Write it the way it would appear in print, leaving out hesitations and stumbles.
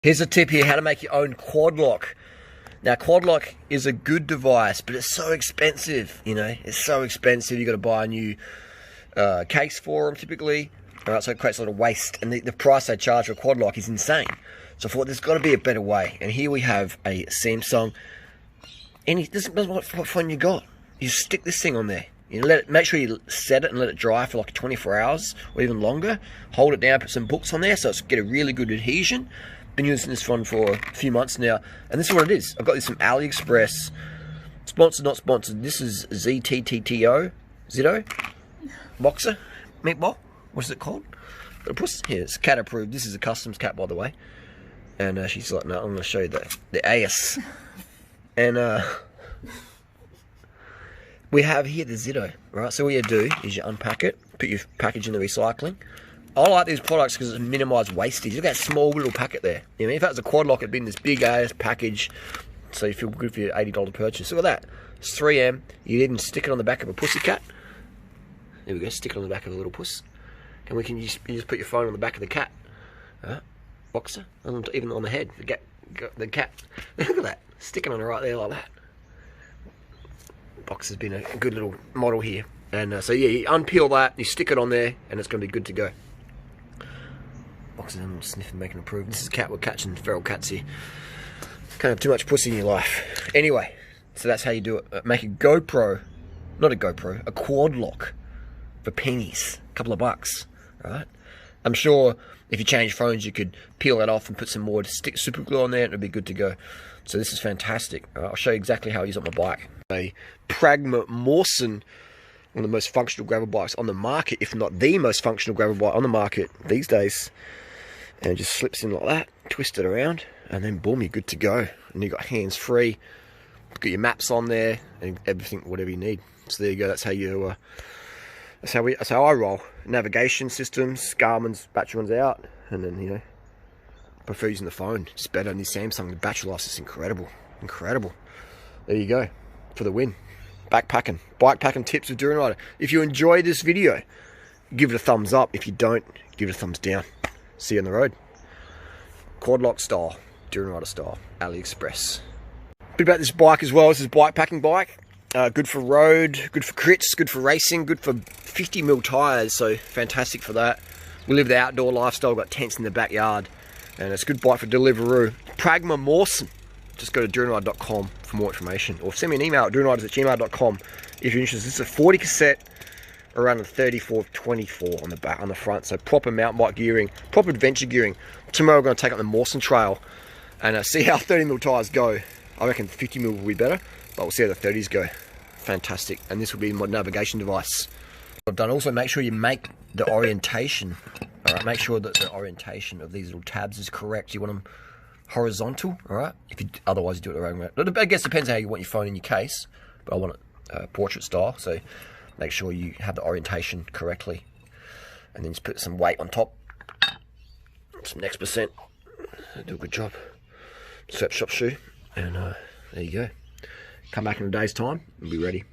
Here's a tip here, how to make your own quad lock. Now, quad lock is a good device, but it's so expensive, you know. It's so expensive. You've got to buy a new case for them, typically. All right, so it creates a lot of waste. And the price they charge for a quad lock is insane. So I thought there's got to be a better way. And here we have a Samsung. And it doesn't matter what phone you got. You stick this thing on there. You make sure you set it and let it dry for like 24 hours or even longer. Hold it down, put some books on there so it's get a really good adhesion. Been using this one for a few months now, and this is what it is. I've got this from AliExpress. Sponsored, not sponsored. This is ZTTTO, Zito, Boxer, Meatball. What's it called? Got a puss? Here, it's cat approved. This is a customs cat, by the way. And she's like, no, I'm going to show you the AS. And we have here the Zito, right? So what you do is you unpack it, put your package in the recycling. I like these products because it minimises wastage. Look at that small little packet there. You know, if that was a quad lock, it'd be in this big ass package, so you feel good for your $80 purchase. Look at that. It's 3M. You even stick it on the back of a pussycat. There we go. Stick it on the back of a little puss, and you just put your phone on the back of the cat. Boxer, and even on the head. The cat. Look at that. Sticking on it right there like that. Boxer's been a good little model here, and so yeah, you unpeel that, you stick it on there, and it's going to be good to go. Boxing and sniffing, making a proof. This is a cat. We're catching feral cats here. Can't have too much pussy in your life. Anyway, so that's how you do it. Make a GoPro, not a GoPro, a quad lock for pennies, a couple of bucks, right? I'm sure if you change phones, you could peel that off and put some more super glue on there, and it'll be good to go. So this is fantastic. I'll show you exactly how I use it on my bike. A Pragma Mawson, one of the most functional gravel bikes on the market, if not the most functional gravel bike on the market these days. And it just slips in like that, twist it around, and then boom, you're good to go. And you've got hands free, got your maps on there, and everything, whatever you need. So there you go. That's how you. That's how I roll. Navigation systems, Garmin's battery runs out, and then I prefer using the phone. It's better than the Samsung. The battery life is incredible, incredible. There you go, for the win. Backpacking, bike packing tips with Durianrider. If you enjoy this video, give it a thumbs up. If you don't, give it a thumbs down. See you on the road. Quad lock style, Durianrider style, AliExpress. Bit about this bike as well. This is a bike packing bike. Good for road, good for crits, good for racing, good for 50mm tyres. So fantastic for that. We live the outdoor lifestyle. We've got tents in the backyard, and it's a good bike for Deliveroo. Pragma Mawson. Just go to Durianrider.com for more information, or send me an email at durianriders@gmail.com if you're interested. This is a 40 cassette, around a 34-24 on the back, on the front. So proper mountain bike gearing, proper adventure gearing. Tomorrow we're going to take up the Mawson Trail and see how 30mm tyres go. I reckon 50mm will be better, but we'll see how the 30s go. Fantastic. And this will be my navigation device. I've done also, make sure you make the orientation. All right, make sure that the orientation of these little tabs is correct. You want them horizontal, all right? If you otherwise you do it the wrong way. I guess it depends how you want your phone in your case, but I want it portrait style. So make sure you have the orientation correctly, and then just put some weight on top, some next percent. Do a good job. Strap shop shoe, and there you go. Come back in a day's time and be ready.